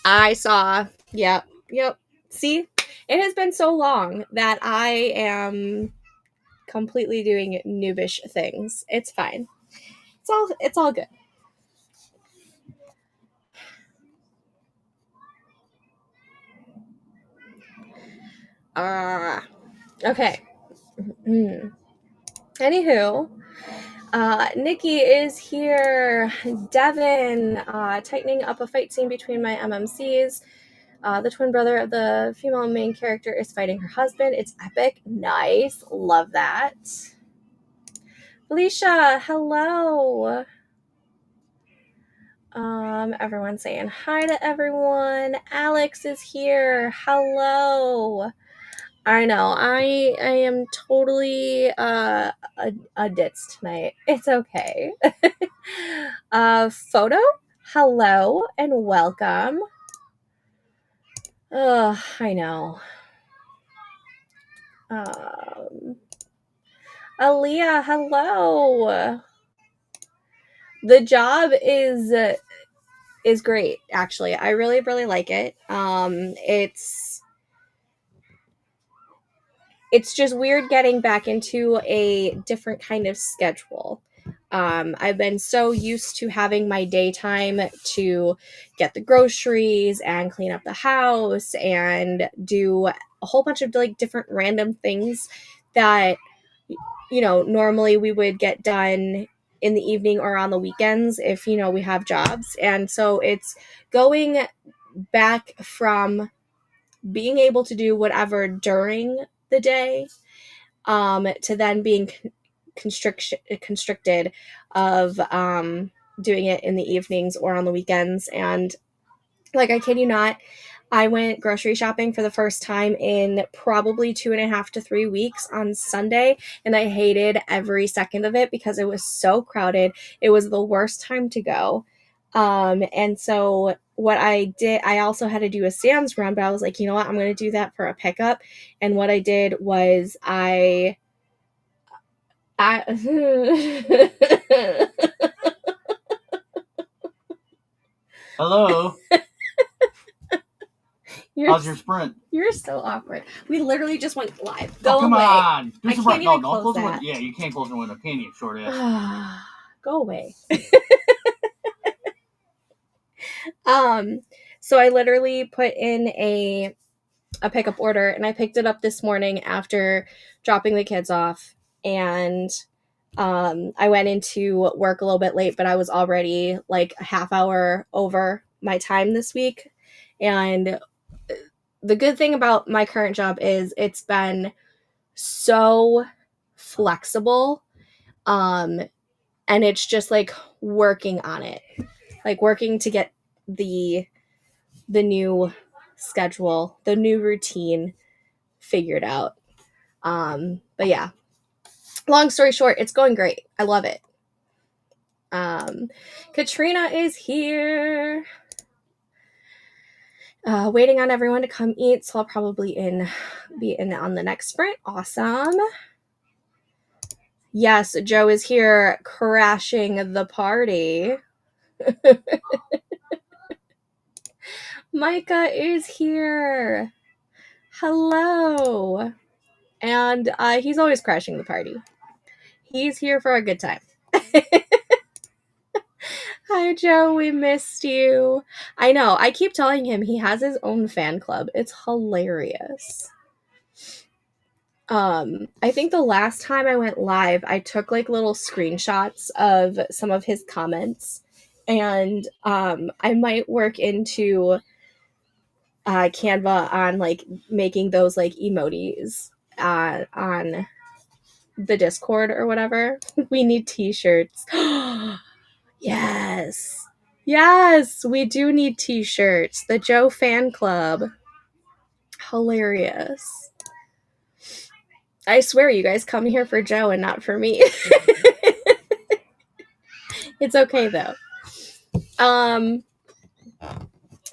I saw. Yep. See, it has been so long that I am completely doing noobish things. It's fine. It's all good. Okay. Anywho, Nikki is here. Devin, tightening up a fight scene between my MMCs. The twin brother of the female main character is fighting her husband. It's epic. Nice. Love that. Felicia, hello. Everyone saying hi to everyone. Alex is here. Hello. I know. I am totally a ditz tonight. It's okay. Photo, hello and welcome. I know. Aaliyah, hello. The job is great, actually. I really, really like it. It's just weird getting back into a different kind of schedule. I've been so used to having my daytime to get the groceries and clean up the house and do a whole bunch of like different random things that, you know, normally we would get done in the evening or on the weekends if, you know, we have jobs. And so it's going back from being able to do whatever during the day to then being constricted of doing it in the evenings or on the weekends. And like, I kid you not, I went grocery shopping for the first time in probably 2.5 to 3 weeks on Sunday, and I hated every second of it because it was so crowded. It was the worst time to go. And so what I did, I also had to do a Sam's run, but I was like, you know what, I'm going to do that for a pickup. And what I did was I Hello. How's your sprint? You're so awkward. We literally just went live. Go come away. On. Do I some can't even close close the that. window. Yeah, you can't close the window, can you? Short ass. Go away. So I literally put in a pickup order, and I picked it up this morning after dropping the kids off, and I went into work a little bit late, but I was already like a half hour over my time this week. And the good thing about my current job is it's been so flexible, and it's just like working on it, like working to get the new schedule, the new routine figured out. But yeah, long story short, it's going great. I love it. Katrina is here. Waiting on everyone to come eat, so I'll probably be in on the next sprint. Awesome. Yes, Joe is here crashing the party. Micah is here. Hello. And he's always crashing the party. He's here for a good time. Hi, Joe. We missed you. I know. I keep telling him he has his own fan club. It's hilarious. I think the last time I went live, I took like little screenshots of some of his comments, and I might work into Canva on like making those like emojis on the Discord or whatever. We need t-shirts. Yes, we do need t-shirts. The Joe fan club. Hilarious. I swear you guys come here for Joe and not for me. It's okay though.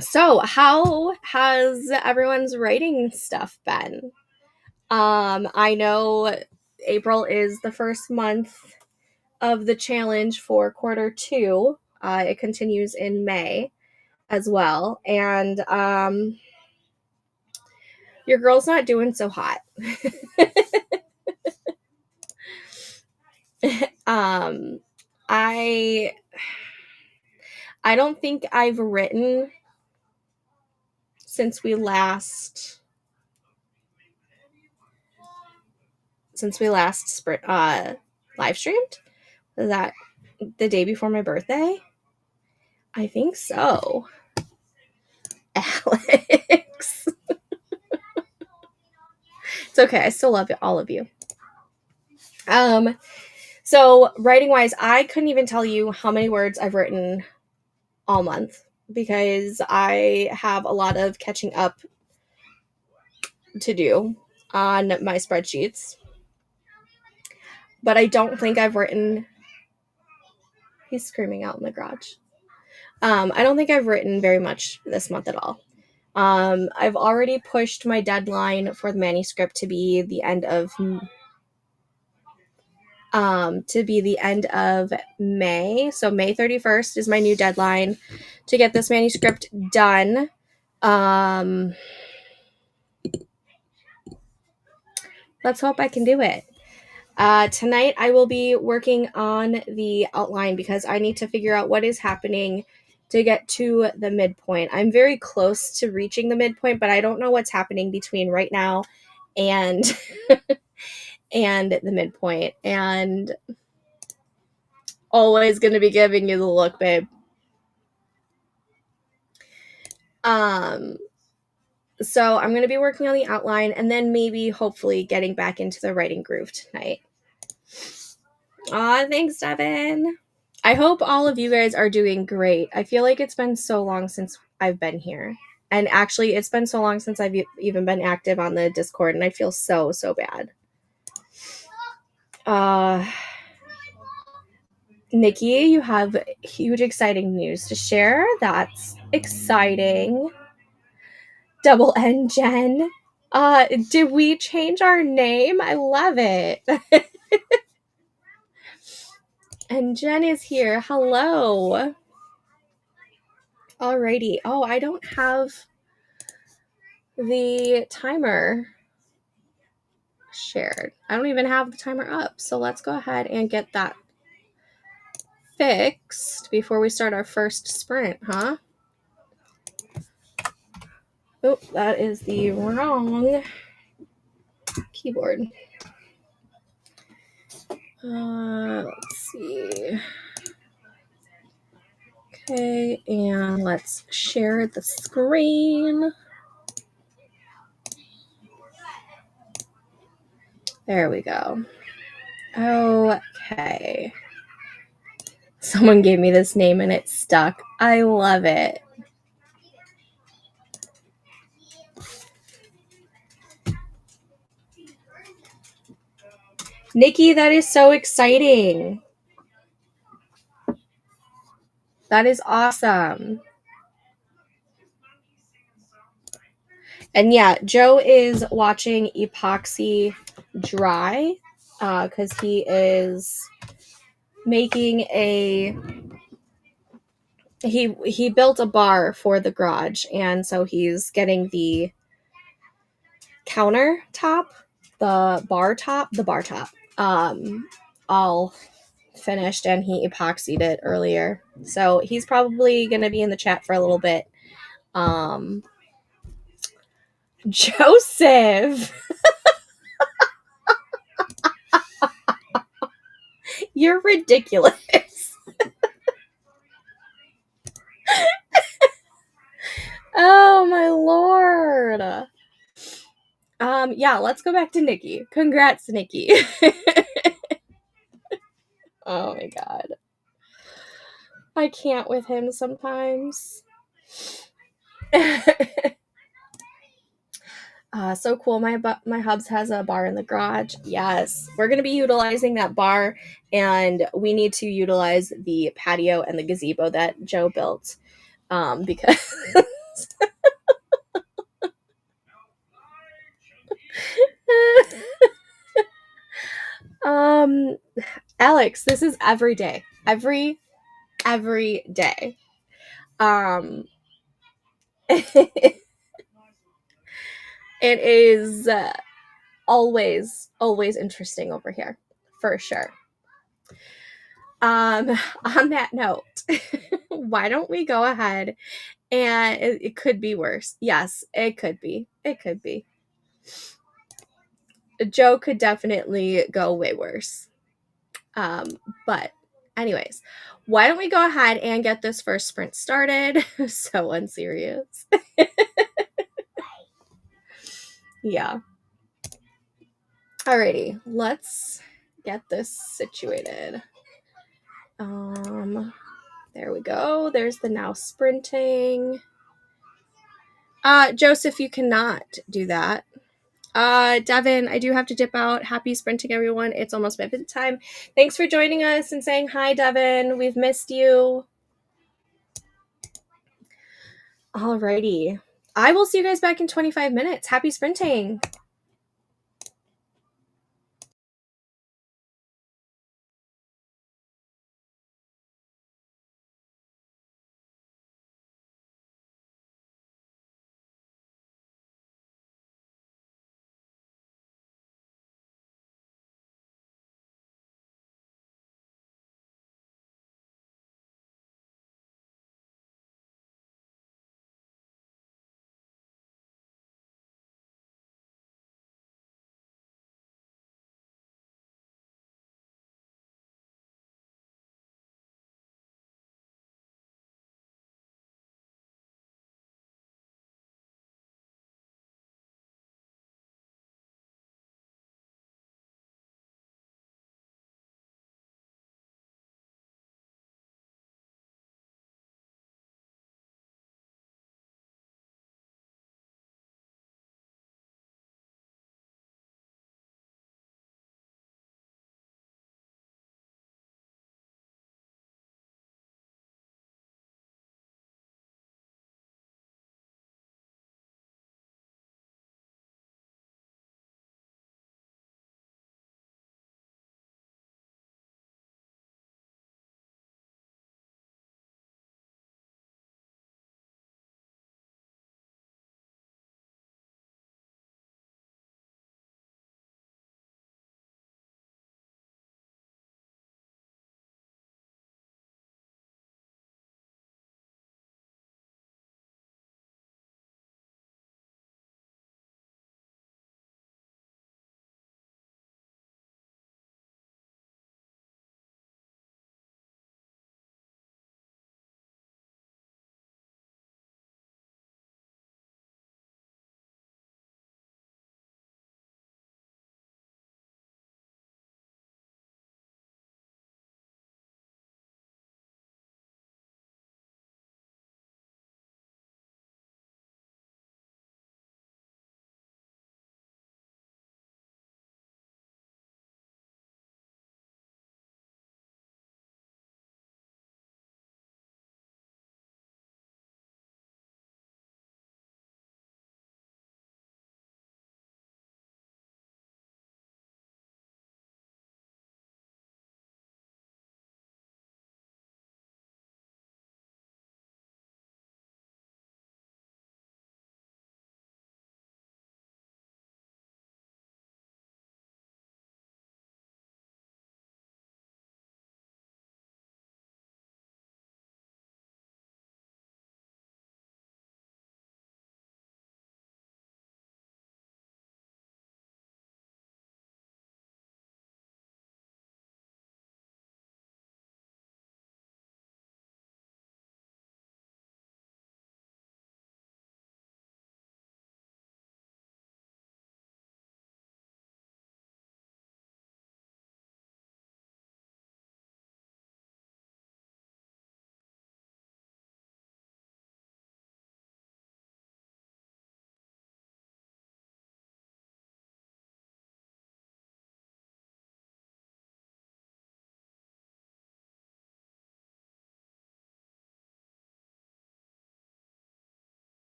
So how has everyone's writing stuff been? I know April is the first month of the challenge for quarter 2. It continues in May. as well. And your girl's not doing so hot. I don't think I've written since we last live streamed. Was that the day before my birthday? I think so. Alex. It's okay. I still love all of you. So writing wise, I couldn't even tell you how many words I've written all month because I have a lot of catching up to do on my spreadsheets. But I don't think I've written. He's screaming out in the garage. I don't think I've written very much this month at all. I've already pushed my deadline for the manuscript to be the end of May. So May 31st is my new deadline to get this manuscript done. Let's hope I can do it. Tonight I will be working on the outline because I need to figure out what is happening to get to the midpoint. I'm very close to reaching the midpoint, but I don't know what's happening between right now and and the midpoint. And always going to be giving you the look, babe. So I'm going to be working on the outline and then maybe hopefully getting back into the writing groove tonight. Aw, thanks, Devin. I hope all of you guys are doing great. I feel like it's been so long since I've been here. And actually, it's been so long since I've even been active on the Discord, and I feel so, so bad. Nikki, you have huge, exciting news to share. That's exciting. Double N Jen. Did we change our name? I love it. And Jen is here. Hello. Alrighty. Oh, I don't have the timer shared. I don't even have the timer up. So let's go ahead and get that fixed before we start our first sprint, huh? Oh, that is the wrong keyboard. Let's see. Okay, and let's share the screen. There we go. Okay. Someone gave me this name and it stuck. I love it. Nikki, that is so exciting. That is awesome. And yeah, Joe is watching Epoxy dry because he is making he built a bar for the garage, and so he's getting the countertop, the bar top, all finished, and he epoxied it earlier. So he's probably going to be in the chat for a little bit. Joseph! You're ridiculous. Oh my lord. Yeah, let's go back to Nikki. Congrats, Nikki. Oh my god. I can't with him sometimes. So cool. My hubs has a bar in the garage. Yes, we're going to be utilizing that bar, and we need to utilize the patio and the gazebo that Joe built because Alex, this is every day. Every day. It is always interesting over here, for sure. On that note, why don't we go ahead and it could be worse. Yes, it could be. It could be. Joe could definitely go way worse. But anyways, why don't we go ahead and get this first sprint started? So unserious. Yeah. Alrighty, let's get this situated. There we go. There's the now sprinting. Joseph, you cannot do that. Devin, I do have to dip out. Happy sprinting, everyone. It's almost my bedtime. Thanks for joining us and saying hi, Devin. We've missed you. Alrighty. I will see you guys back in 25 minutes. Happy sprinting.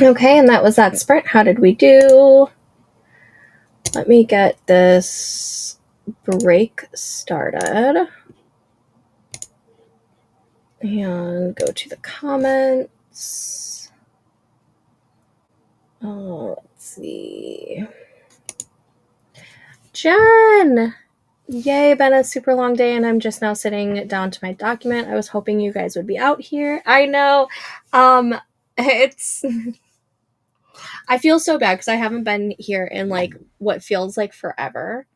Okay, and that was that sprint. How did we do? Let me get this break started. And go to the comments. Oh, let's see. Jen! Yay, been a super long day, and I'm just now sitting down to my document. I was hoping you guys would be out here. I know. It's... I feel so bad because I haven't been here in, like, what feels like forever.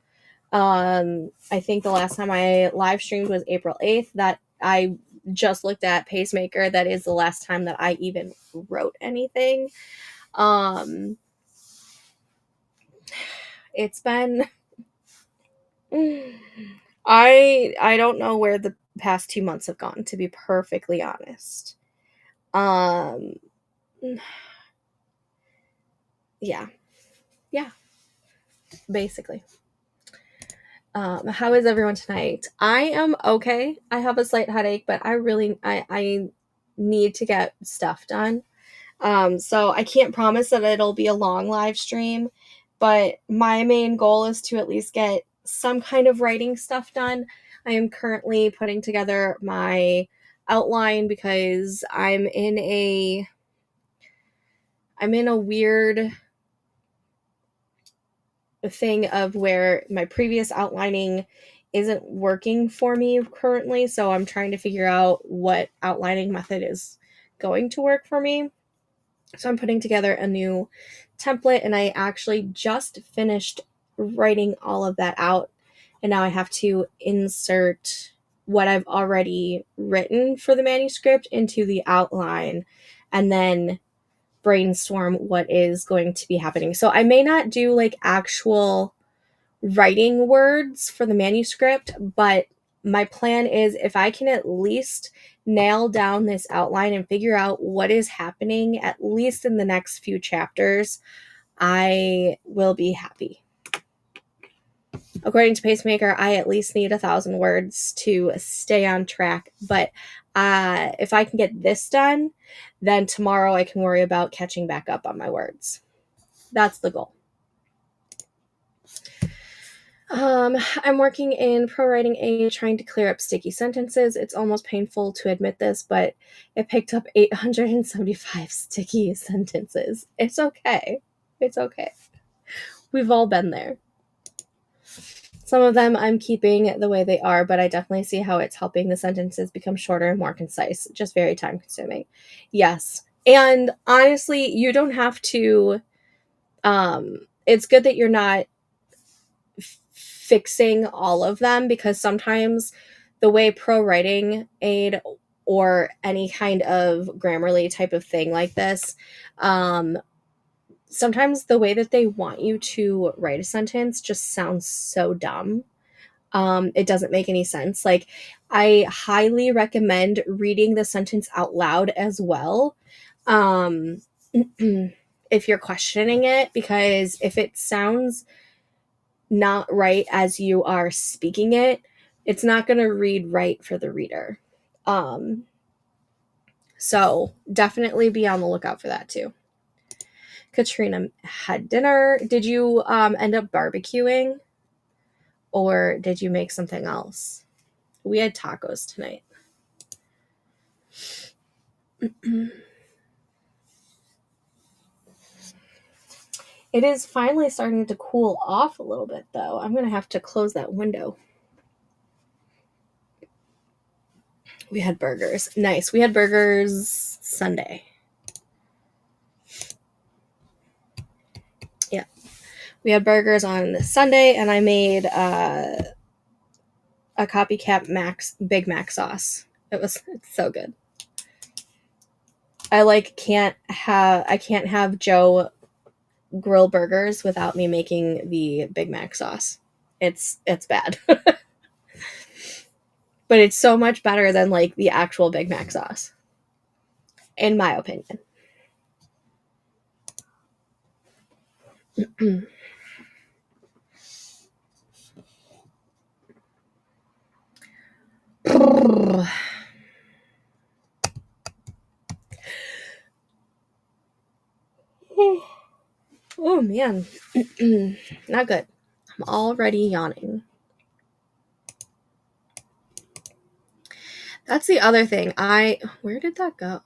I think the last time I live streamed was April 8th. That I just looked at Pacemaker. That is the last time that I even wrote anything. It's been I don't know where the past 2 months have gone, to be perfectly honest. Yeah, basically. How is everyone tonight? I am okay. I have a slight headache, but I need to get stuff done. So I can't promise that it'll be a long live stream, but my main goal is to at least get some kind of writing stuff done. I am currently putting together my outline because I'm in a weird thing of where my previous outlining isn't working for me currently, so I'm trying to figure out what outlining method is going to work for me. So I'm putting together a new template, and I actually just finished writing all of that out, and now I have to insert what I've already written for the manuscript into the outline and then brainstorm what is going to be happening. So I may not do like actual writing words for the manuscript, but my plan is if I can at least nail down this outline and figure out what is happening, at least in the next few chapters, I will be happy. According to Pacemaker, I at least need 1,000 words to stay on track, but if I can get this done, then tomorrow I can worry about catching back up on my words. That's the goal. I'm working in Pro Writing A, trying to clear up sticky sentences. It's almost painful to admit this, but it picked up 875 sticky sentences. It's okay. It's okay. We've all been there. Some of them I'm keeping the way they are, but I definitely see how it's helping the sentences become shorter and more concise. Just very time consuming. Yes. And honestly, you don't have to, it's good that you're not fixing all of them, because sometimes the way Pro Writing Aid or any kind of Grammarly type of thing like this, sometimes the way that they want you to write a sentence just sounds so dumb. It doesn't make any sense. Like, I highly recommend reading the sentence out loud as well. If you're questioning it, because if it sounds not right as you are speaking it, it's not going to read right for the reader. So definitely be on the lookout for that too. Katrina had dinner. Did you end up barbecuing, or did you make something else? We had tacos tonight. It is finally starting to cool off a little bit, though. I'm going to have to close that window. We had burgers. Nice. We had burgers Sunday. Yeah. We had burgers on Sunday, and I made a copycat Big Mac sauce. It's so good. I can't have Joe grill burgers without me making the Big Mac sauce. It's bad. But it's so much better than like the actual Big Mac sauce, in my opinion. Oh, Oh man, not good. I'm already yawning. That's the other thing. Where did that go?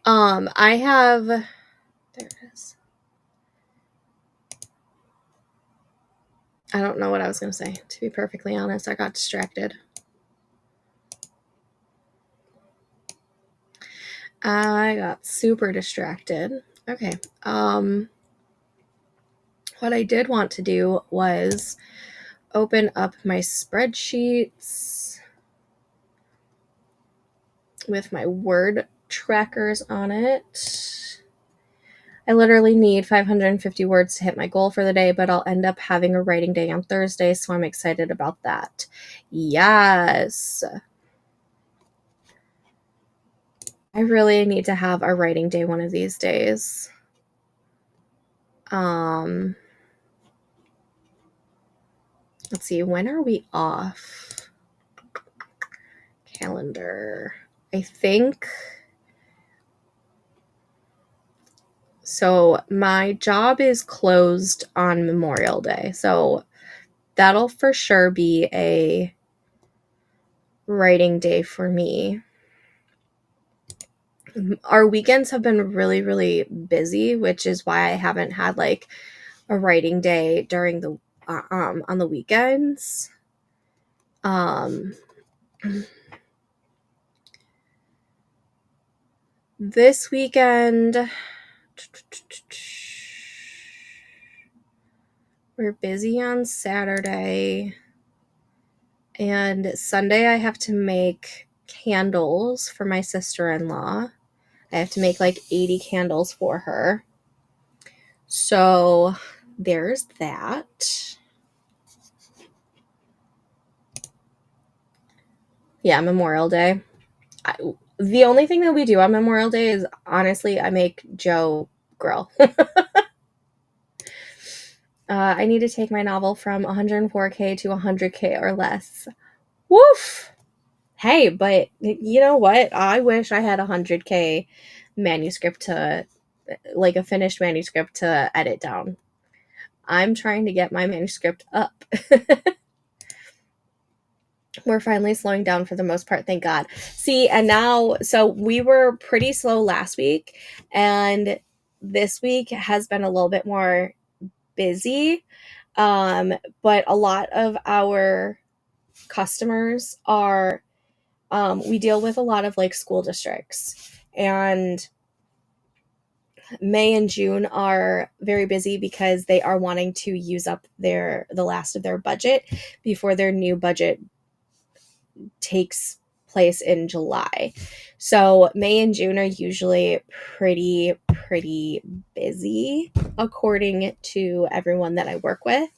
I have, there it is. I don't know what I was going to say. To be perfectly honest, I got distracted. I got super distracted. Okay. What I did want to do was open up my spreadsheets with my word trackers on it. I literally need 550 words to hit my goal for the day, but I'll end up having a writing day on Thursday, so I'm excited about that. Yes. I really need to have a writing day one of these days. Let's see, when are we off? Calendar. I think so. My job is closed on Memorial Day, so that'll for sure be a writing day for me. Our weekends have been really, really busy, which is why I haven't had like a writing day during the on the weekends. This weekend we're busy on Saturday, and Sunday I have to make candles for my sister-in-law. I have to make like 80 candles for her. So there's that. Yeah, Memorial Day. The only thing that we do on Memorial Day is, honestly, I make Joe grill. I need to take my novel from 104K to 100K or less. Woof! Hey, but you know what? I wish I had 100K manuscript to, like a finished manuscript to edit down. I'm trying to get my manuscript up. We're finally slowing down for the most part, thank God. See, and now, so we were pretty slow last week, and this week has been a little bit more busy. But a lot of our customers are, we deal with a lot of like school districts, and May and June are very busy because they are wanting to use up the last of their budget before their new budget takes place in July. So May and June are usually pretty busy according to everyone that I work with.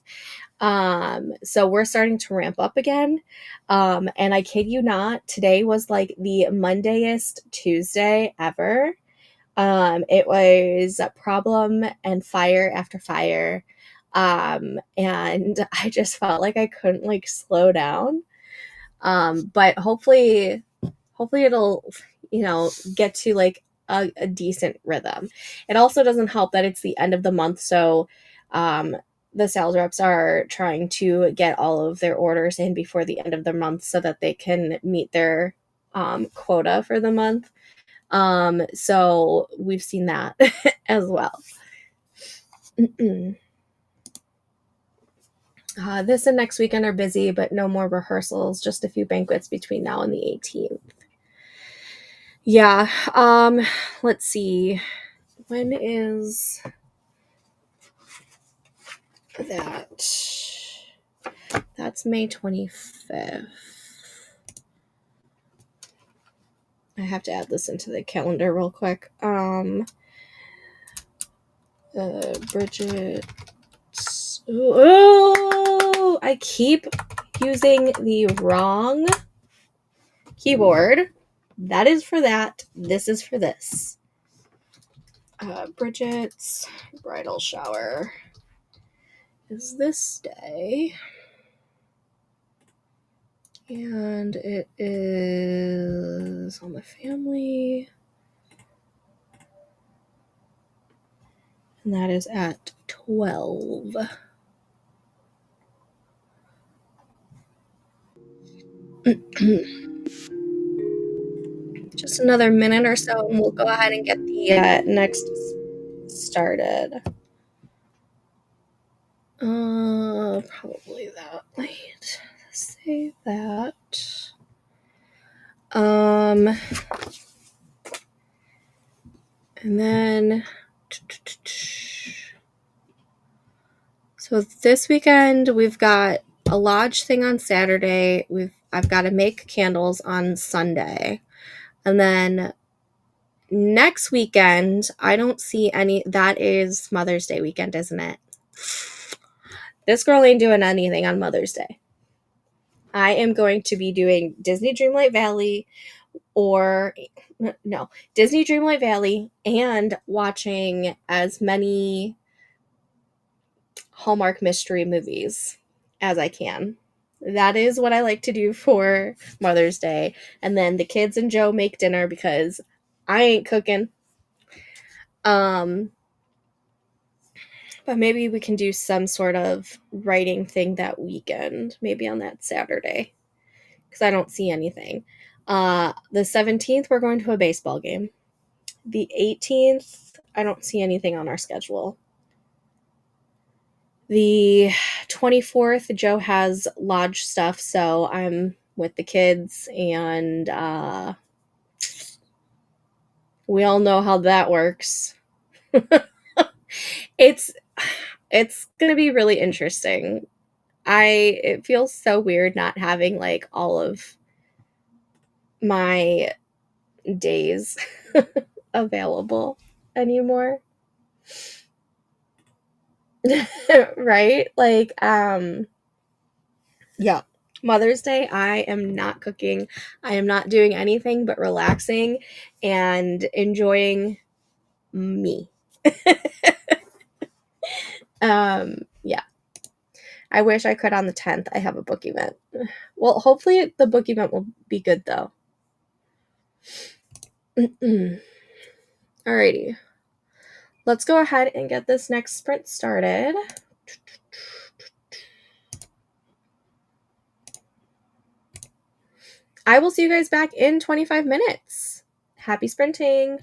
So we're starting to ramp up again. And I kid you not, today was like the Mondayest Tuesday ever. It was a problem and fire after fire. And I just felt like I couldn't like slow down. But hopefully it'll, get to like a decent rhythm. It also doesn't help that it's the end of the month. So, the sales reps are trying to get all of their orders in before the end of the month so that they can meet their quota for the month. So we've seen that as well. This and next weekend are busy, but no more rehearsals, just a few banquets between now and the 18th. Yeah, let's see. When is that? That's May 25th. I have to add this into the calendar real quick. Bridget. Oh, I keep using the wrong keyboard. That is for that. This is for this. Bridget's bridal shower is this day. And it is on the family. And that is at 12. Just another minute or so, and we'll go ahead and get the next started. Probably that. Wait, save that. And then, so this weekend we've got a lodge thing on Saturday. I've got to make candles on Sunday, and then next weekend I don't see any. That is Mother's Day weekend, isn't it? This girl ain't doing anything on Mother's Day. I am going to be doing Disney Dreamlight Valley Disney Dreamlight Valley and watching as many Hallmark mystery movies as I can. That is what I like to do for Mother's Day. And then the kids and Joe make dinner because I ain't cooking. But maybe we can do some sort of writing thing that weekend, maybe on that Saturday, because I don't see anything. The 17th, we're going to a baseball game. The 18th, I don't see anything on our schedule. The 24th, Joe has lodge stuff, so I'm with the kids, and we all know how that works. It's gonna be really interesting. It feels so weird not having like all of my days available anymore. Right? Like, yeah. Mother's Day, I am not cooking. I am not doing anything but relaxing and enjoying me. Yeah. I wish I could on the 10th. I have a book event. Well, hopefully the book event will be good though. Alrighty. Let's go ahead and get this next sprint started. I will see you guys back in 25 minutes. Happy sprinting.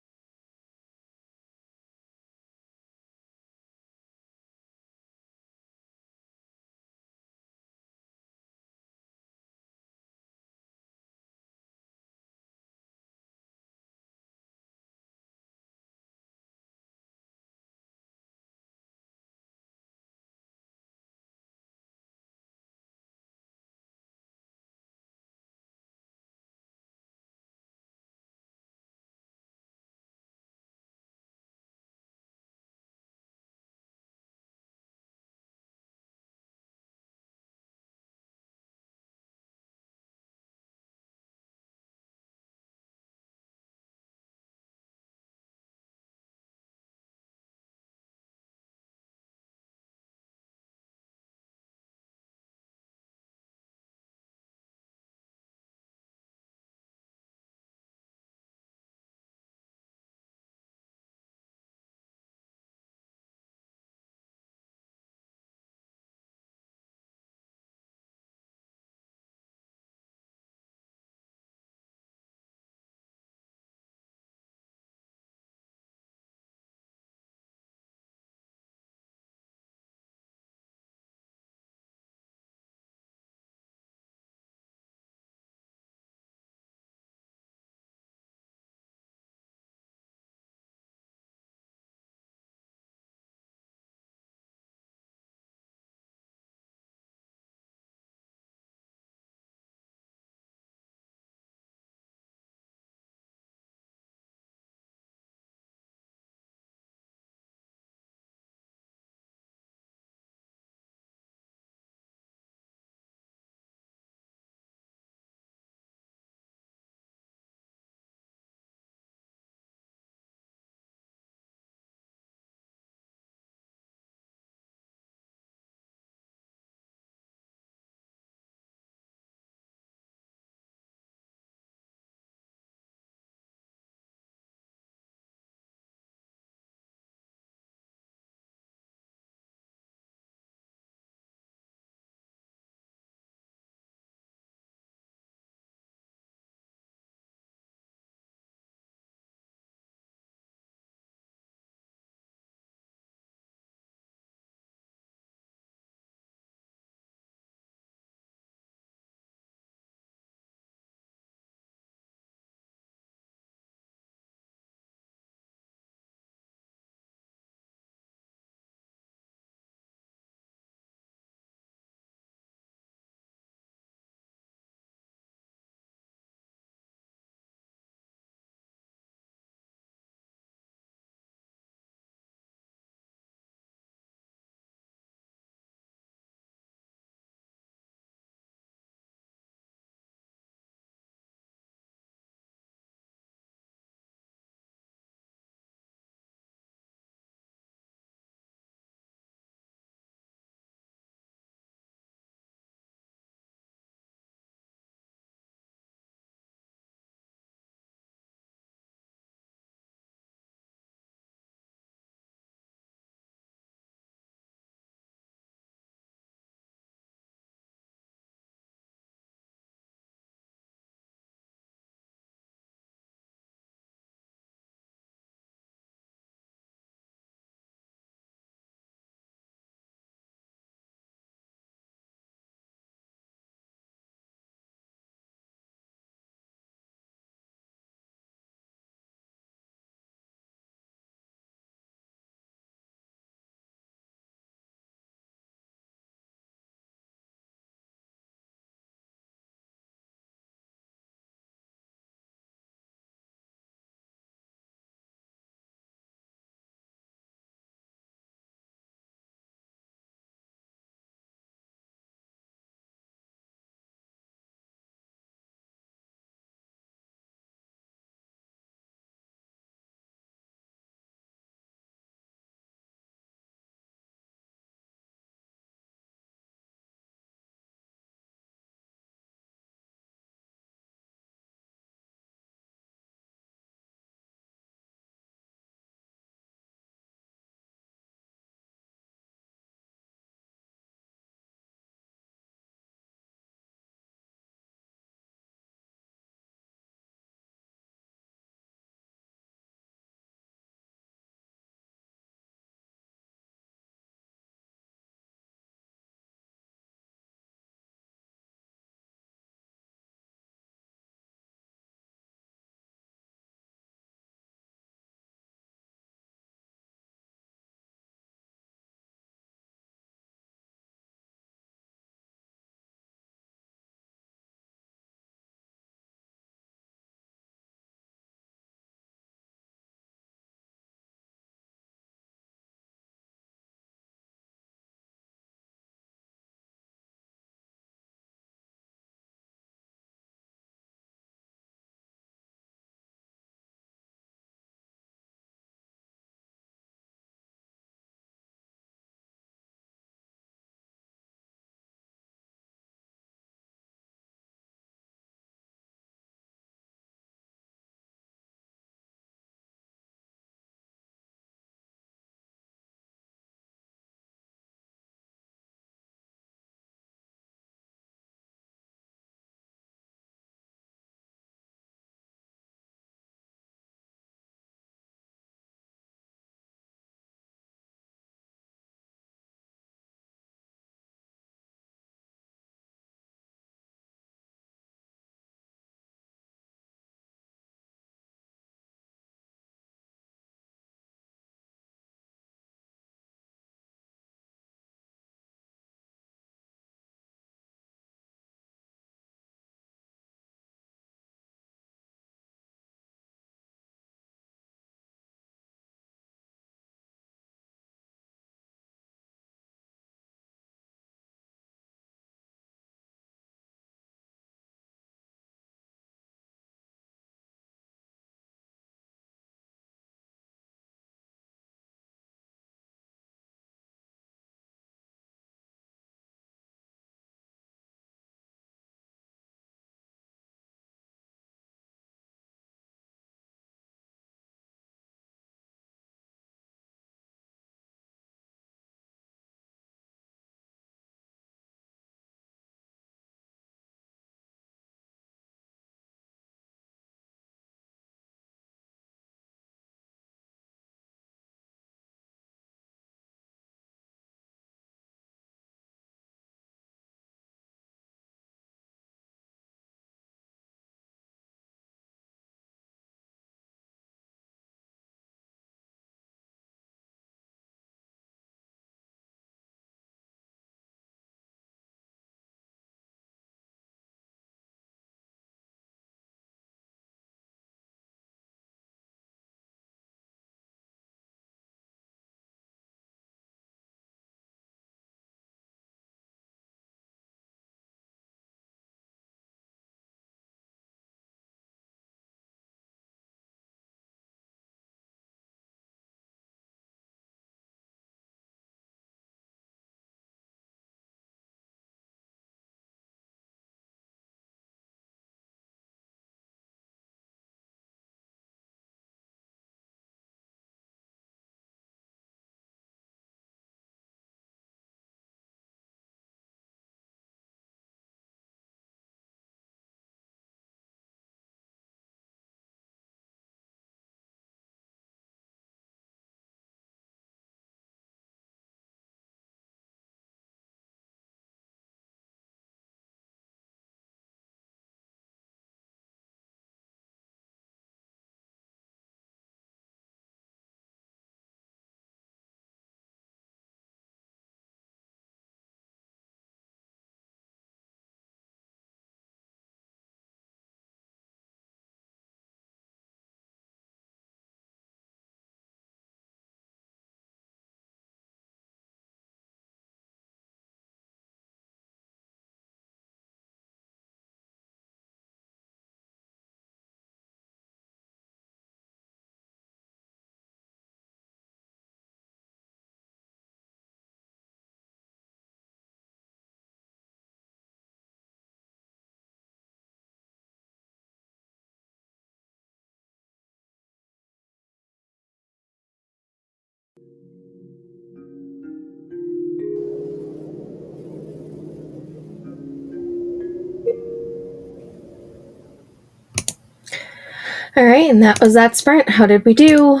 All right, and that was that sprint. How did we do?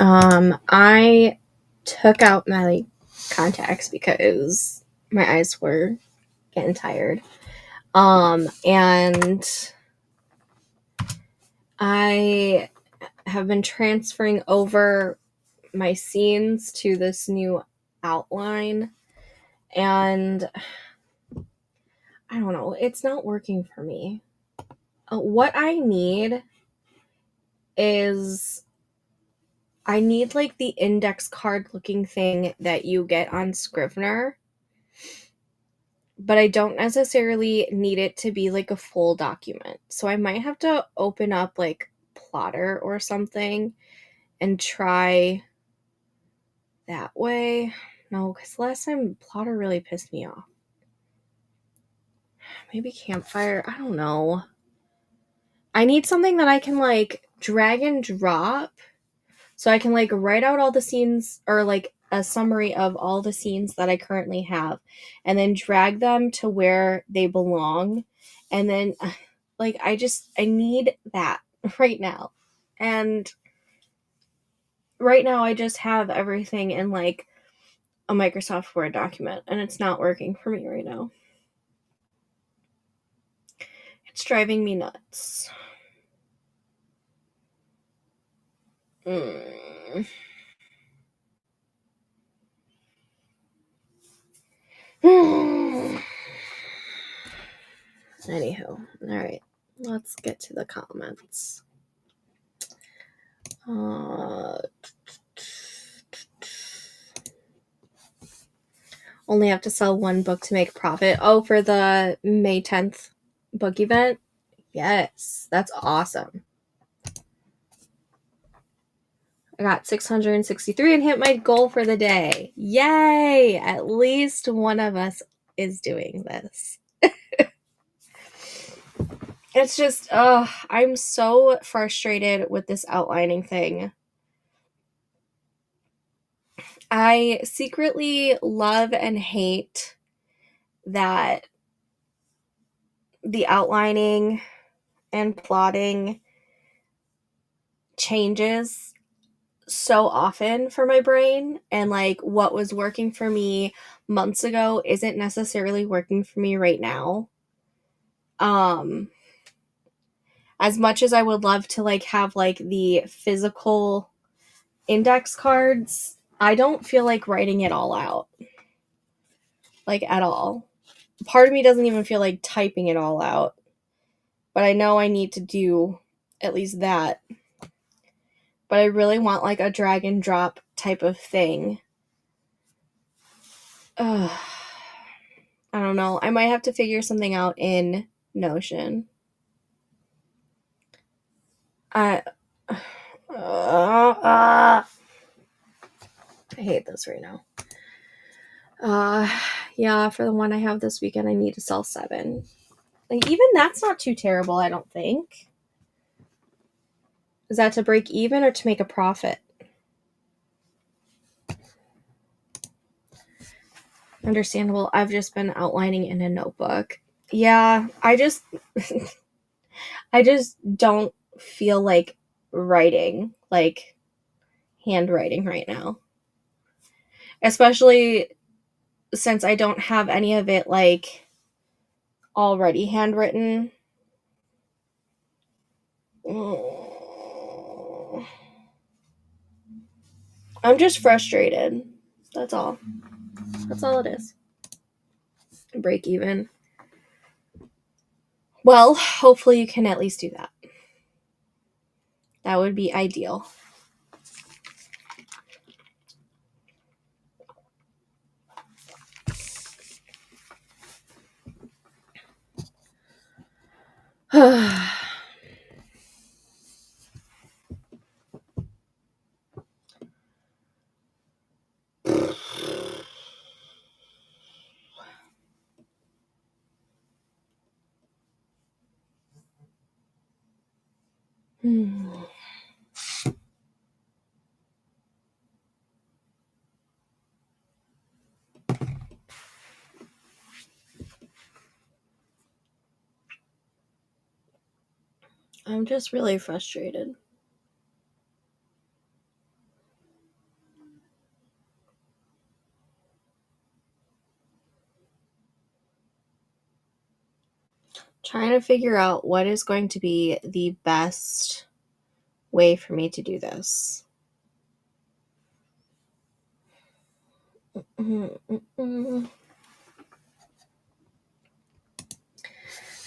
I took out my contacts because my eyes were getting tired. And I have been transferring over my scenes to this new outline, and I don't know, it's not working for me. What I need is like the index card looking thing that you get on Scrivener, but I don't necessarily need it to be like a full document. So I might have to open up like Plotter or something and try that way. No, because last time Plotter really pissed me off. Maybe Campfire. I don't know. I need something that I can like drag and drop so I can like write out all the scenes, or like a summary of all the scenes that I currently have, and then drag them to where they belong. And then like I need that right now. And right now I just have everything in like a Microsoft Word document, and it's not working for me right now. It's driving me nuts. Anywho, all right, let's get to the comments. Only have to sell one book to make profit. Oh, for the May 10th book event? Yes, that's awesome. I got 663 and hit my goal for the day. Yay! At least one of us is doing this. It's just, I'm so frustrated with this outlining thing. I secretly love and hate that the outlining and plotting changes so often for my brain, and like what was working for me months ago isn't necessarily working for me right now. As much as I would love to like have like the physical index cards, I don't feel like writing it all out, like at all. Part of me doesn't even feel like typing it all out, but I know I need to do at least that. But I really want like a drag and drop type of thing. I don't know. I might have to figure something out in Notion. I hate this right now. Yeah, for the one I have this weekend, I need to sell 7. Like, even that's not too terrible, I don't think. Is that to break even or to make a profit? Understandable. I've just been outlining in a notebook. Yeah, I just don't feel like writing, like handwriting right now. Especially since I don't have any of it like already handwritten. I'm just frustrated. That's all. That's all it is. Break even. Well, hopefully you can at least do that. That would be ideal. I'm just really frustrated. Trying to figure out what is going to be the best way for me to do this.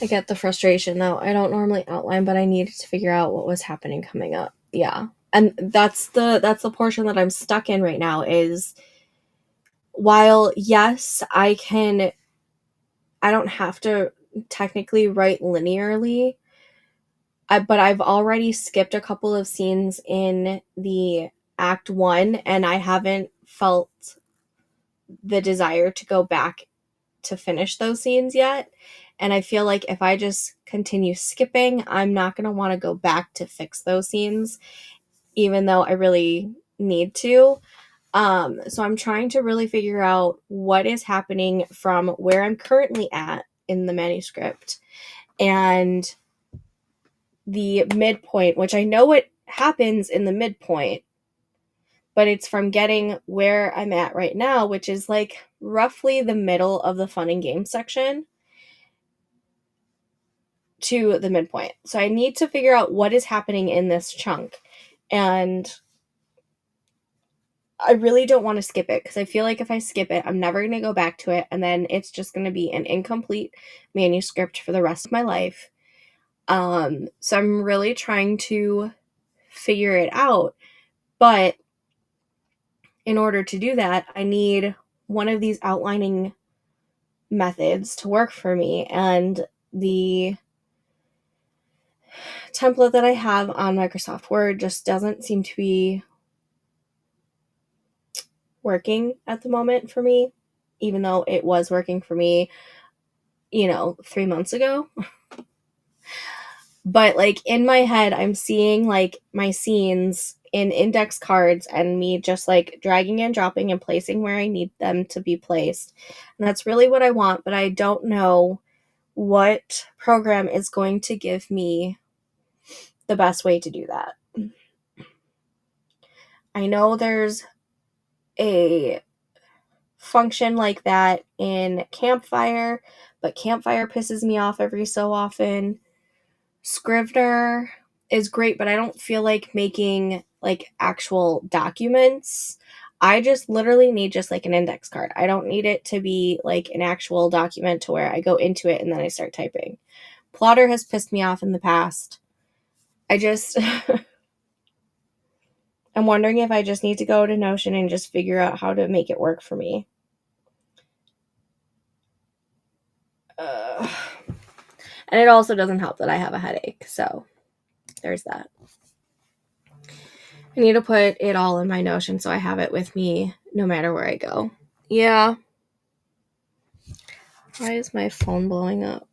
I get the frustration though. I don't normally outline, but I needed to figure out what was happening coming up. Yeah. And that's the portion that I'm stuck in right now is while yes, I don't have to technically write linearly, but I've already skipped a couple of scenes in the act 1 and I haven't felt the desire to go back to finish those scenes yet. And I feel like if I just continue skipping, I'm not going to want to go back to fix those scenes, even though I really need to. So I'm trying to really figure out what is happening from where I'm currently at in the manuscript and the midpoint, which I know what happens in the midpoint, but it's from getting where I'm at right now, which is like roughly the middle of the fun and game section to the midpoint. So I need to figure out what is happening in this chunk. And I really don't want to skip it because I feel like if I skip it, I'm never going to go back to it. And then it's just going to be an incomplete manuscript for the rest of my life. So I'm really trying to figure it out. But in order to do that, I need one of these outlining methods to work for me. And the template that I have on Microsoft Word just doesn't seem to be working at the moment for me, even though it was working for me, 3 months ago. But like in my head, I'm seeing like my scenes in index cards and me just like dragging and dropping and placing where I need them to be placed. And that's really what I want, but I don't know what program is going to give me the best way to do that. I know there's a function like that in Campfire, but Campfire pisses me off every so often. Scrivener is great, but I don't feel like making like actual documents. I just literally need just like an index card. I don't need it to be like an actual document to where I go into it and then I start typing. Plotter has pissed me off in the past. I just I'm wondering if I just need to go to Notion and just figure out how to make it work for me. And it also doesn't help that I have a headache, so there's that. I need to put it all in my Notion so I have it with me no matter where I go. Yeah. Why is my phone blowing up?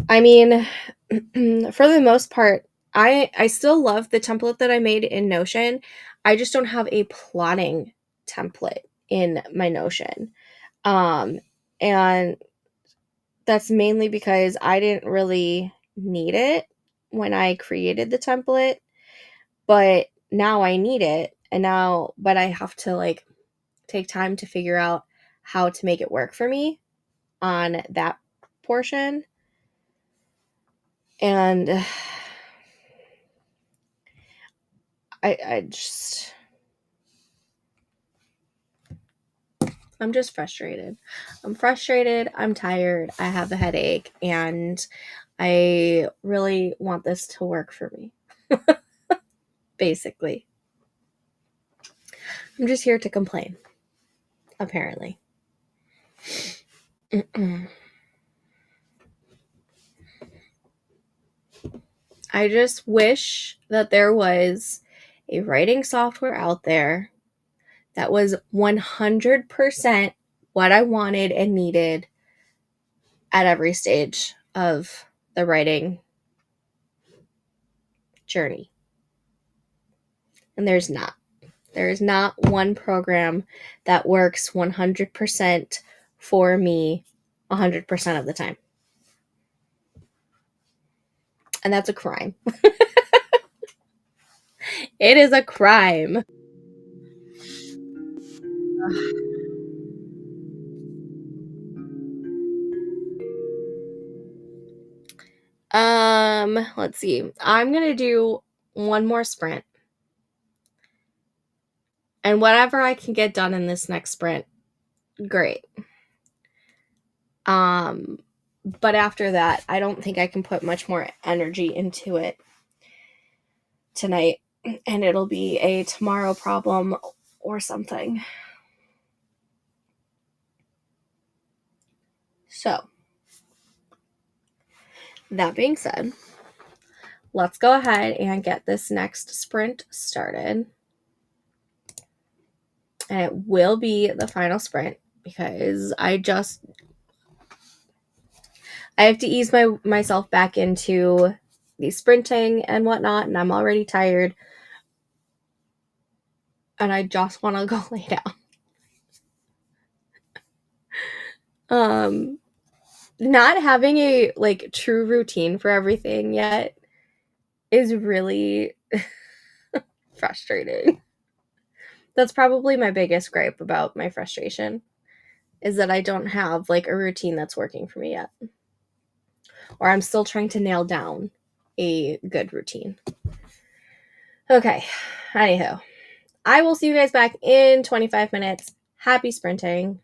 I mean, for the most part, I still love the template that I made in Notion. I just don't have a plotting template in my Notion. And that's mainly because I didn't really need it when I created the template, but now I need it. But I have to like take time to figure out how to make it work for me on that portion. And I'm just frustrated. I'm frustrated. I'm tired. I have a headache and I really want this to work for me. Basically. I'm just here to complain. Apparently. I just wish that there was a writing software out there that was 100% what I wanted and needed at every stage of the writing journey. And there's not. There is not one program that works 100% for me 100% of the time. And that's a crime. It is a crime. Let's see. I'm going to do one more sprint. And whatever I can get done in this next sprint, great. But after that, I don't think I can put much more energy into it tonight, and it'll be a tomorrow problem or something. So, that being said, let's go ahead and get this next sprint started. And it will be the final sprint because I have to ease myself back into the sprinting and whatnot, and I'm already tired. And I just want to go lay down. Not having a like true routine for everything yet is really frustrating. That's probably my biggest gripe about my frustration, is that I don't have like a routine that's working for me yet. Or I'm still trying to nail down a good routine. Okay, anywho, I will see you guys back in 25 minutes. Happy sprinting.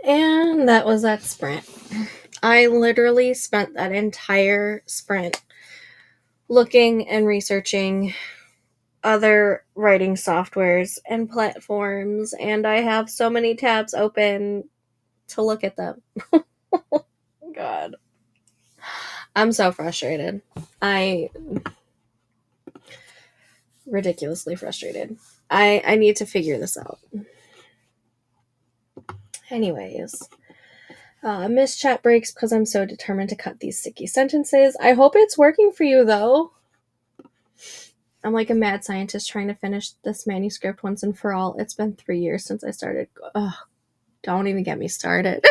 And that was that sprint. I literally spent that entire sprint looking and researching other writing softwares and platforms, and I have so many tabs open to look at them. God. I'm so frustrated. Ridiculously frustrated. I need to figure this out. Anyways, missed chat breaks because I'm so determined to cut these sticky sentences. I hope it's working for you, though. I'm like a mad scientist trying to finish this manuscript once and for all. It's been 3 years since I started. Ugh, don't even get me started.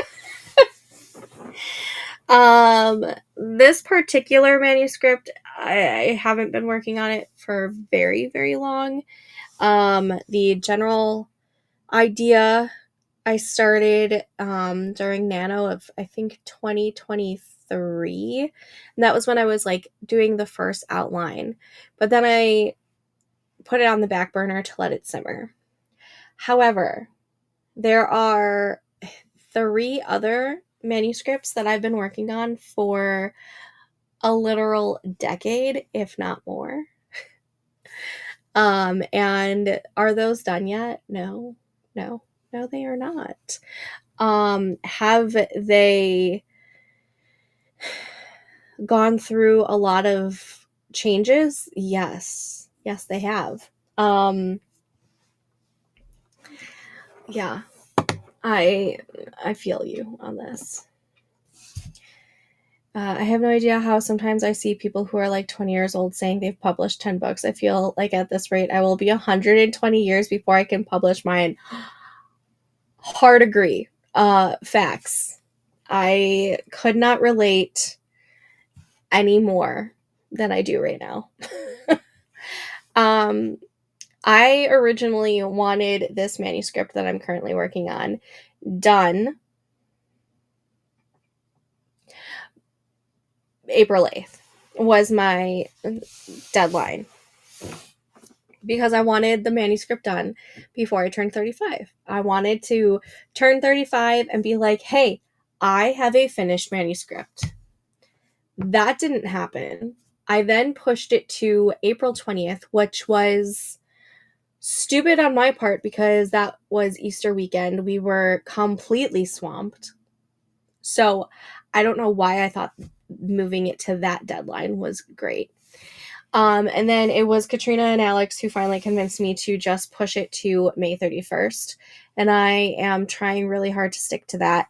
This particular manuscript, I haven't been working on it for very, very long. The general idea I started during Nano of, I think, 2023. And that was when I was like doing the first outline. But then I put it on the back burner to let it simmer. However, there are 3 other manuscripts that I've been working on for a literal decade, if not more. And are those done yet? No, they are not. Have they gone through a lot of changes? Yes, they have. Yeah, I feel you on this. I have no idea how sometimes I see people who are like 20 years old saying they've published 10 books. I feel like at this rate, I will be 120 years before I can publish mine. Hard agree. Facts. I could not relate any more than I do right now. I originally wanted this manuscript that I'm currently working on done April 8th was my deadline because I wanted the manuscript done before I turned 35. I wanted to turn 35 and be like, hey, I have a finished manuscript. That didn't happen. I then pushed it to April 20th, which was stupid on my part because that was Easter weekend. We were completely swamped. So I don't know why I thought moving it to that deadline was great. And then it was Katrina and Alex who finally convinced me to just push it to May 31st. And I am trying really hard to stick to that.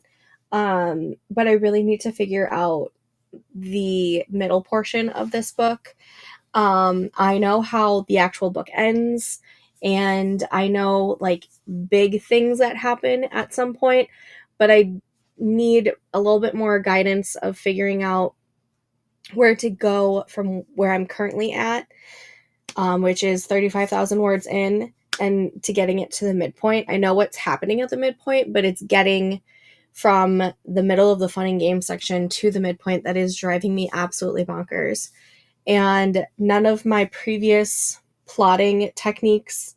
But I really need to figure out the middle portion of this book. I know how the actual book ends, and I know like big things that happen at some point, but I need a little bit more guidance of figuring out where to go from where I'm currently at, which is 35,000 words in, and to getting it to the midpoint. I know what's happening at the midpoint, but it's getting from the middle of the fun and game section to the midpoint that is driving me absolutely bonkers. And none of my previous plotting techniques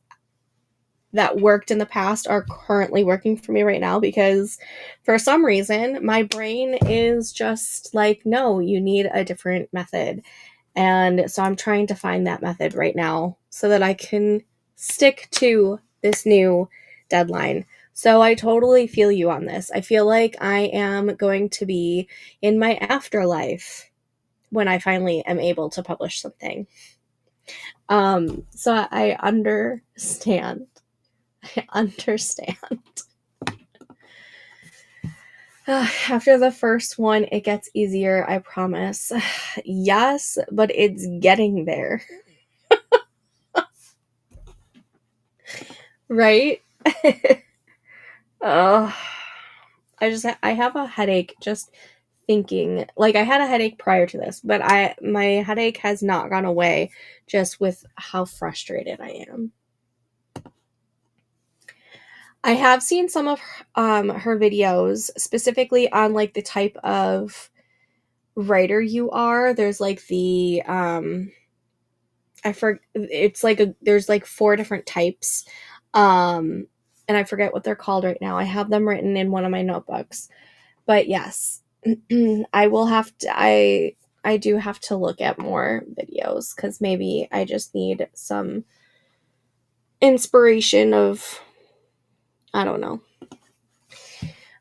that worked in the past are currently working for me right now because for some reason my brain is just like, no, you need a different method. And so I'm trying to find that method right now so that I can stick to this new deadline. So I totally feel you on this. I feel like I am going to be in my afterlife when I finally am able to publish something. So I understand. After the first one, it gets easier, I promise. Yes, but it's getting there. Right? I have a headache just thinking. Like, I had a headache prior to this, but my headache has not gone away just with how frustrated I am. I have seen some of her videos, specifically on like the type of writer you are. There's like the there's like 4 different types. and I forget what they're called right now. I have them written in one of my notebooks. But yes, I will have to, I do have to look at more videos because maybe I just need some inspiration of, I don't know.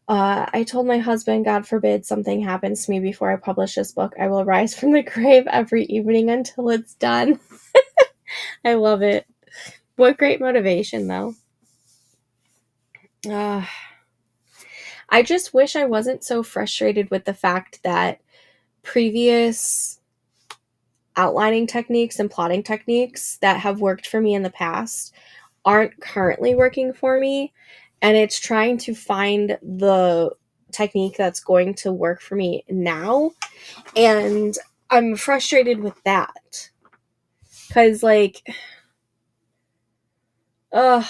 I told my husband, God forbid something happens to me before I publish this book, I will rise from the grave every evening until it's done. I love it. What great motivation, though. I just wish I wasn't so frustrated with the fact that previous outlining techniques and plotting techniques that have worked for me in the past aren't currently working for me. And it's trying to find the technique that's going to work for me now. And I'm frustrated with that. Because, like, I'm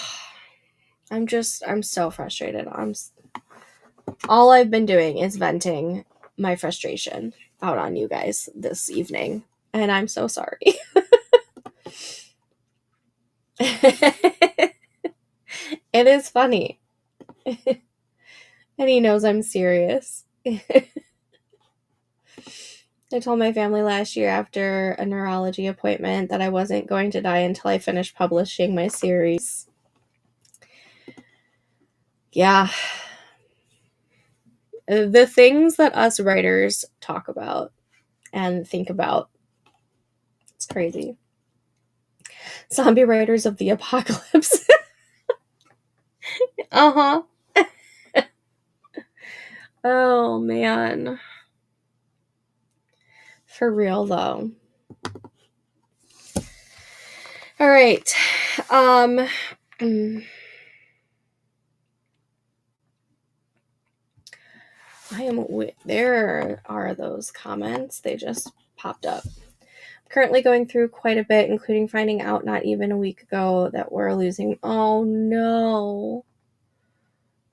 so frustrated. All I've been doing is venting my frustration out on you guys this evening. And I'm so sorry. It is funny. And he knows I'm serious. I told my family last year after a neurology appointment that I wasn't going to die until I finished publishing my series. Yeah. The things that us writers talk about and think about, it's crazy. Zombie writers of the apocalypse. Uh-huh. Oh, man. For real, though. All right. There are those comments. They just popped up. I'm currently going through quite a bit, including finding out not even a week ago that we're losing. Oh, no.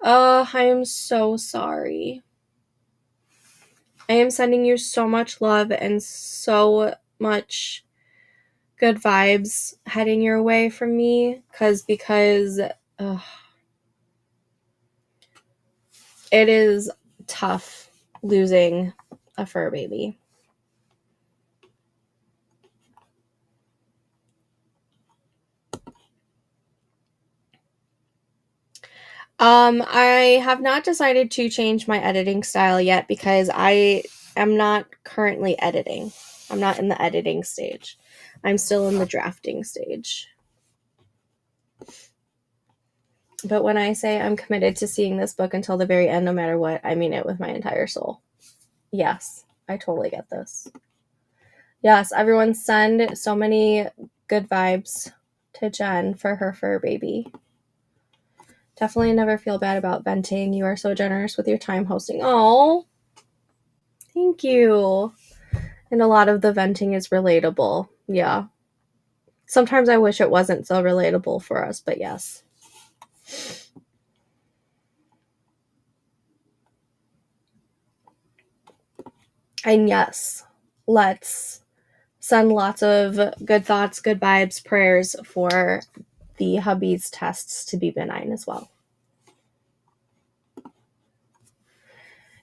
I am so sorry. I am sending you so much love and so much good vibes heading your way from me because it is tough losing a fur baby. I have not decided to change my editing style yet because I am not currently editing. I'm not in the editing stage. I'm still in the drafting stage. But when I say I'm committed to seeing this book until the very end, no matter what, I mean it with my entire soul. Yes, I totally get this. Yes, everyone send so many good vibes to Jen for her fur baby. Definitely never feel bad about venting. You are so generous with your time hosting. Oh, thank you. And a lot of the venting is relatable. Yeah. Sometimes I wish it wasn't so relatable for us, but yes. And yes, let's send lots of good thoughts, good vibes, prayers for the hubby's tests to be benign as well.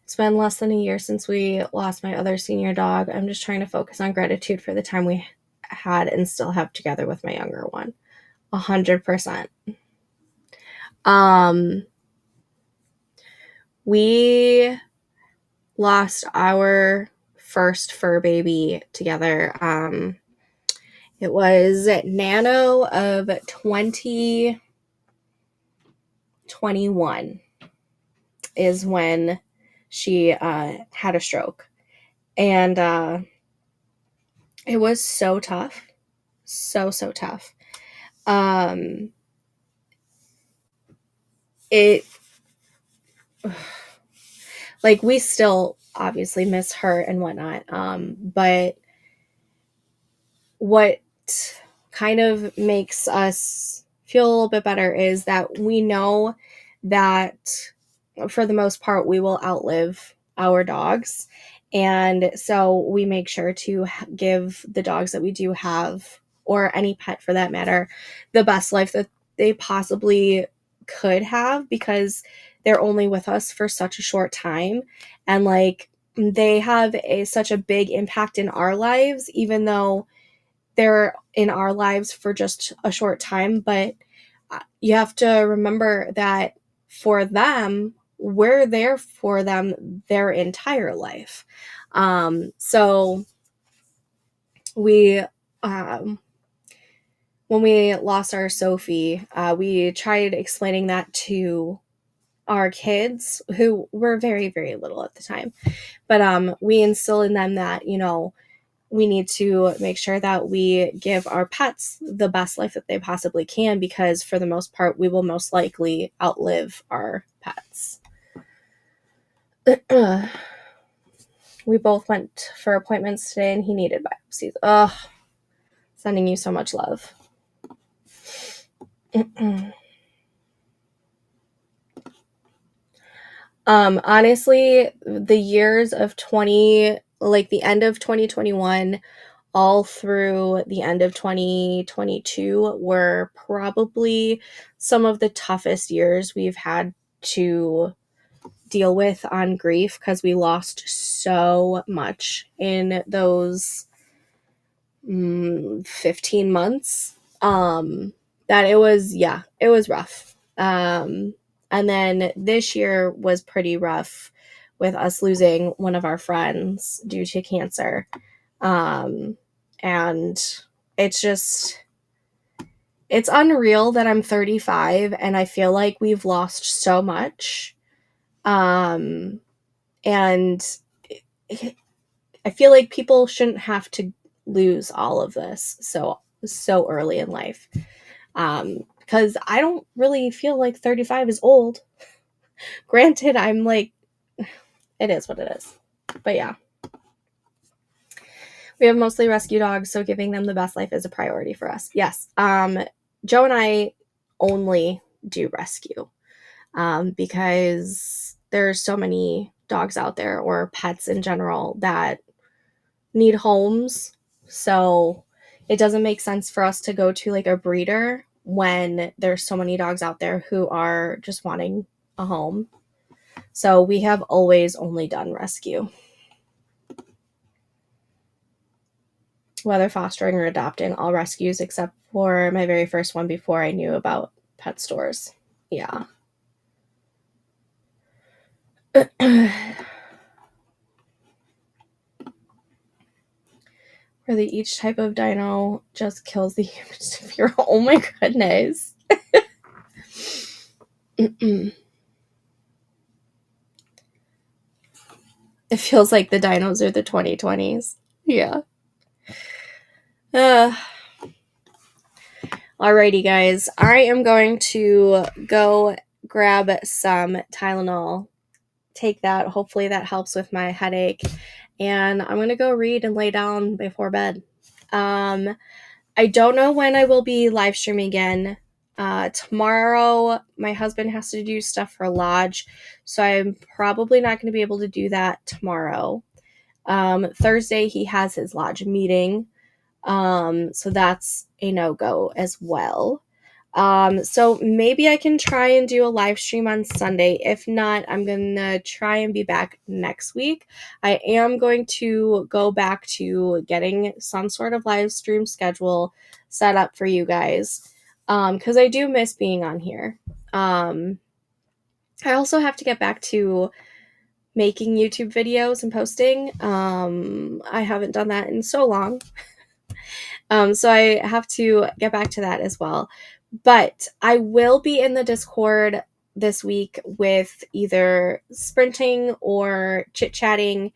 It's been less than a year since we lost my other senior dog. I'm just trying to focus on gratitude for the time we had and still have together with my younger one. 100%. We lost our first fur baby together. It was Nano of 2021 is when she had a stroke. And it was so tough. So tough. It like we still obviously miss her and whatnot. But what kind of makes us feel a little bit better is that we know that for the most part we will outlive our dogs. And so we make sure to give the dogs that we do have, or any pet for that matter, the best life that they possibly could have, because they're only with us for such a short time, and like they have such a big impact in our lives, even though they're in our lives for just a short time. But you have to remember that for them, we're there for them their entire life. So we, when we lost our Sophie, we tried explaining that to our kids, who were very, very little at the time. But we instill in them that, you know, we need to make sure that we give our pets the best life that they possibly can, because for the most part, we will most likely outlive our pets. We both went for appointments today and he needed biopsies. Ugh, sending you so much love. Honestly, the years of the end of 2021 all through the end of 2022 were probably some of the toughest years we've had to deal with on grief, because we lost so much in those 15 months, that it was rough. And then this year was pretty rough, with us losing one of our friends due to cancer. And it's unreal that I'm 35 and I feel like we've lost so much. And I feel like people shouldn't have to lose all of this so early in life. Because I don't really feel like 35 is old. Granted, I'm like, it is what it is. But yeah. We have mostly rescue dogs, so giving them the best life is a priority for us. Yes. Joe and I only do rescue, because there's so many dogs out there, or pets in general, that need homes. So it doesn't make sense for us to go to like a breeder when there's so many dogs out there who are just wanting a home. So we have always only done rescue. Whether fostering or adopting, all rescues except for my very first one before I knew about pet stores. Yeah. Where each type of dino just kills the human. Oh my goodness. It feels like the dinos are the 2020s. Yeah. Alrighty, guys. I am going to go grab some Tylenol. Take that. Hopefully that helps with my headache. And I'm going to go read and lay down before bed. I don't know when I will be live streaming again. Tomorrow, my husband has to do stuff for Lodge, so I'm probably not going to be able to do that tomorrow. Thursday, he has his Lodge meeting, so that's a no-go as well. So maybe I can try and do a live stream on Sunday. If not, I'm going to try and be back next week. I am going to go back to getting some sort of live stream schedule set up for you guys, because I do miss being on here. I also have to get back to making YouTube videos and posting. I haven't done that in so long. So I have to get back to that as well. But I will be in the Discord this week with either sprinting or chit-chatting,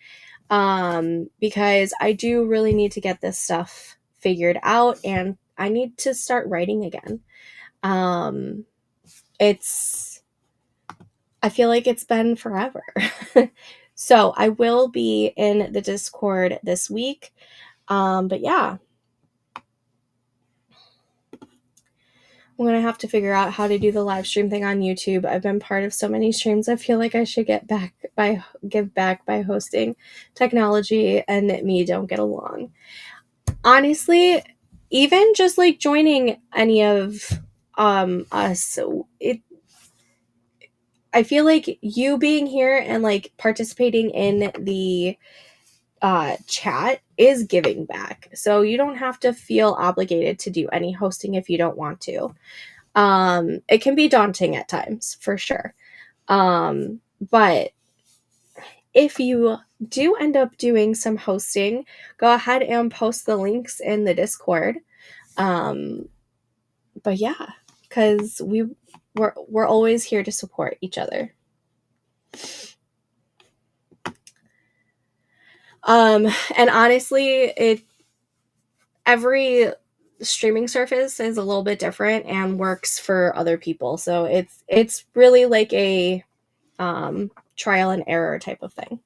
because I do really need to get this stuff figured out, and I need to start writing again. I feel like it's been forever. So I will be in the Discord this week. But yeah. I'm going to have to figure out how to do the live stream thing on YouTube. I've been part of so many streams. I feel like I should give back by hosting. Technology and me don't get along. Honestly, even just like joining any of us, I feel like you being here and like participating in the chat is giving back. So you don't have to feel obligated to do any hosting if you don't want to. It can be daunting at times, for sure. But if you do end up doing some hosting, go ahead and post the links in the Discord. But yeah, because we're always here to support each other. And honestly, every streaming service is a little bit different and works for other people. So it's really like a trial and error type of thing.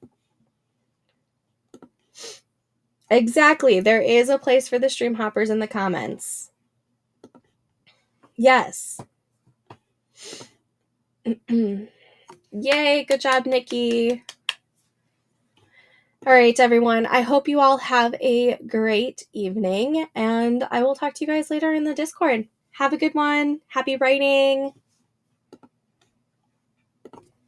Exactly. There is a place for the stream hoppers in the comments. Yes. Yay, good job, Nikki. All right, everyone. I hope you all have a great evening, and I will talk to you guys later in the Discord. Have a good one. Happy writing.